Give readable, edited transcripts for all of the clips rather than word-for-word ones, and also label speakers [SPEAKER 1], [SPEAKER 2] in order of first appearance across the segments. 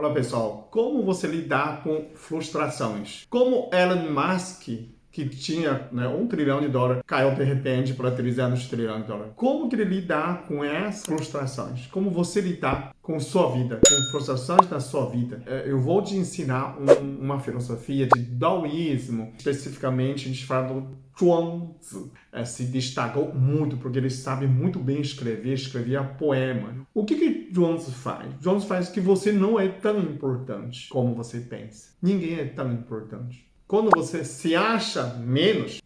[SPEAKER 1] Olá pessoal, como você lidar com frustrações? Como Elon Musk, que tinha $1 trilhão, caiu de repente para 300 trilhões de dólares. Como que ele lidar com essas frustrações? Como você lidar com sua vida, com frustrações da sua vida? Eu vou te ensinar uma filosofia de daoísmo, especificamente a gente fala do Zhuangzi. Se destacou muito porque ele sabe muito bem escrevia poema. O que Zhuangzi faz? Zhuangzi faz que você não é tão importante como você pensa. Ninguém é tão importante. Quando você se acha menos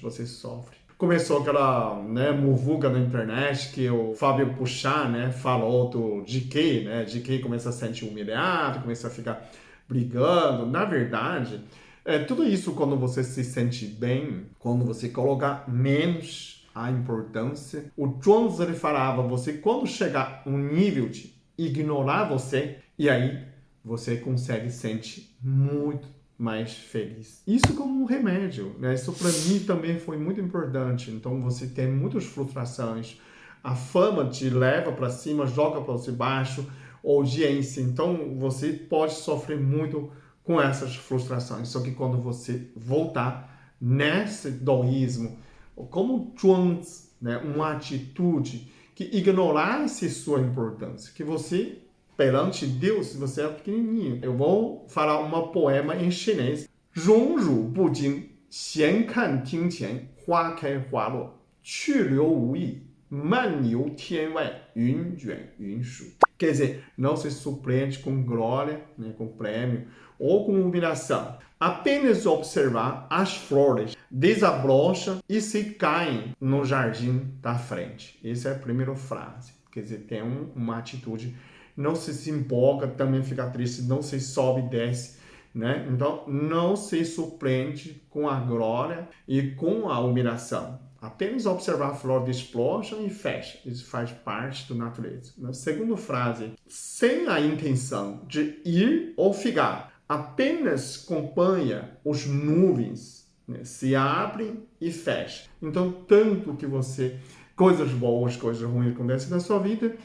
[SPEAKER 1] você sofre. Começou aquela muvuca na internet que o Fábio Puchat falou do GK, GK começa a se sentir humilhado, começa a ficar brigando. Na verdade, tudo isso quando você se sente bem, quando você coloca menos a importância. O Zhuangzi ele falava, você quando chegar um nível de ignorar você, e aí você consegue sentir muito mais feliz. Isso como um remédio, Isso para mim também foi muito importante. Então você tem muitas frustrações, a fama te leva para cima, joga para baixo, audiência. Então você pode sofrer muito com essas frustrações. Só que quando você voltar nesse daoísmo, como Zhuangzi, uma atitude que ignorasse sua importância, que você perante Deus, você é pequenininho. Eu vou falar uma poema em chinês. 荣辱不惊，闲看庭前花开花落，去留无意，漫游天外，云卷云舒. Quer dizer, não se surpreende com glória, com prêmio ou com humilhação. Apenas observar as flores desabrocham e se caem no jardim da frente. Essa é a primeira frase. Quer dizer, tem uma atitude, não se empolga, também fica triste, não se sobe e desce, Então, não se surpreende com a glória e com a humilhação. Apenas observar a flor desabrocha e fecha. Isso faz parte da natureza. Na segunda frase, sem a intenção de ir ou ficar, apenas acompanha os nuvens, se abrem e fecham. Então, tanto que coisas boas, coisas ruins acontecem na sua vida,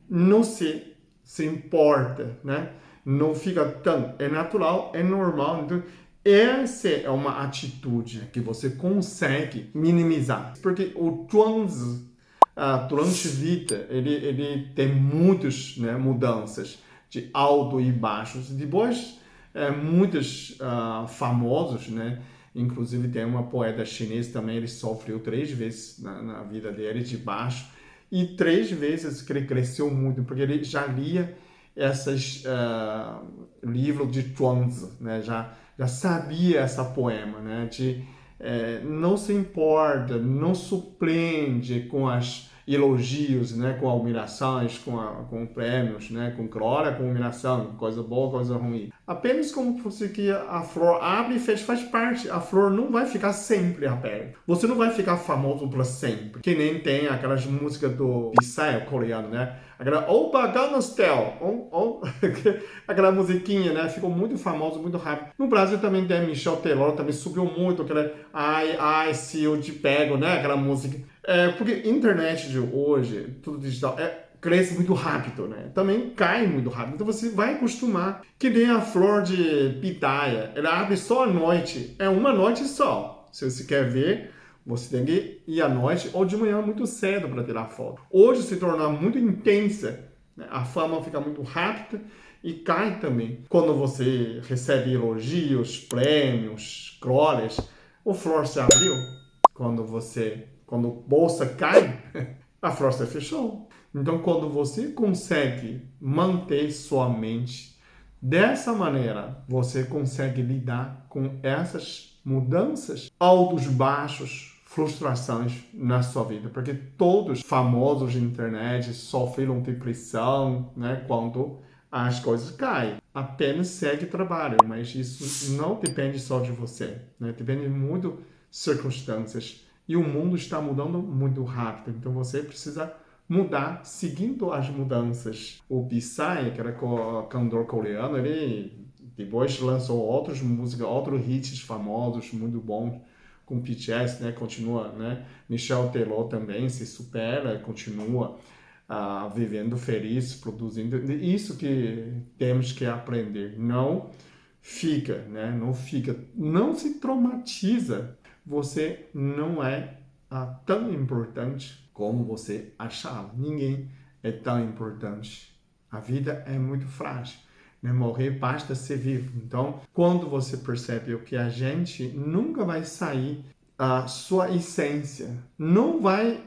[SPEAKER 1] não se importa, Não fica tão... É natural, é normal. Então, essa é uma atitude que você consegue minimizar. Porque o Zhuangzi, durante a vida, ele tem muitas mudanças de alto e baixos. Depois, muitos famosos, Inclusive tem uma poeta chinesa também, ele sofreu 3 vezes na vida dele de baixo. E 3 vezes que ele cresceu muito, porque ele já lia esses livros de Zhuangzi, já sabia essa poema, não se importa, não surpreende com as elogios, com humilhações, com prêmios, com glória, com humilhação, coisa boa, coisa ruim. Apenas como você que a flor abre e fecha, faz parte. A flor não vai ficar sempre aberta. Você não vai ficar famoso para sempre. Que nem tem aquelas músicas do Psy coreano, Aquela Opa Gangnam Style, aquela musiquinha, ficou muito famosa, muito rápido. No Brasil também tem Michel Teló, também subiu muito aquela Ai, se eu te pego, Aquela música. Porque internet de hoje, tudo digital, cresce muito rápido, Também cai muito rápido. Então você vai acostumar. Que nem a flor de pitaia, ela abre só à noite. É uma noite só. Se você quer ver, você tem que ir à noite ou de manhã muito cedo para tirar foto. Hoje se torna muito intensa, a fama fica muito rápida e cai também. Quando você recebe elogios, prêmios, glórias, o flor se abriu. Quando a bolsa cai, a flor se fechou. Então, quando você consegue manter sua mente dessa maneira, você consegue lidar com essas mudanças, altos, baixos, frustrações na sua vida. Porque todos famosos de internet sofreram depressão, quando as coisas caem. Apenas segue trabalho, mas isso não depende só de você, Depende muito de circunstâncias. E o mundo está mudando muito rápido, então você precisa mudar seguindo as mudanças. O Psy, que era cantor coreano, ele depois lançou outras músicas, outros hits famosos, muito bons, com BTS, continua, Michel Teló também se supera, continua. vivendo feliz, produzindo. Isso que temos que aprender. Não fica, né? Não se traumatiza. Você não é tão importante como você achava. Ninguém é tão importante. A vida é muito frágil. Né? Morrer basta ser vivo. Então, quando você percebe que a gente nunca vai sair a sua essência, não vai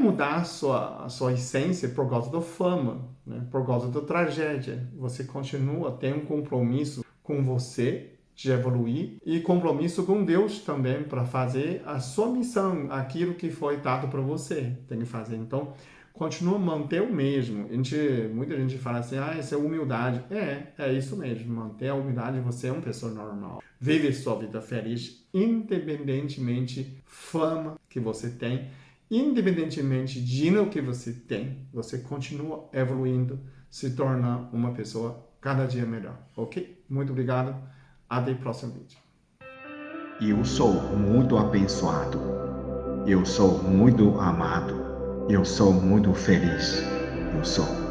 [SPEAKER 1] mudar a sua essência por causa da fama, né? Por causa da tragédia. Você continua, tem um compromisso com você de evoluir e compromisso com Deus também para fazer a sua missão, aquilo que foi dado para você, tem que fazer. Então, continua a manter o mesmo. Muita gente fala assim, isso é humildade. É isso mesmo, manter a humildade, você é uma pessoa normal. Vive sua vida feliz, independentemente fama que você tem, independentemente de dinheiro que você tem, você continua evoluindo, se torna uma pessoa cada dia melhor, ok? Muito obrigado, até o próximo vídeo.
[SPEAKER 2] Eu sou muito abençoado. Eu sou muito amado. Eu sou muito feliz. Eu sou.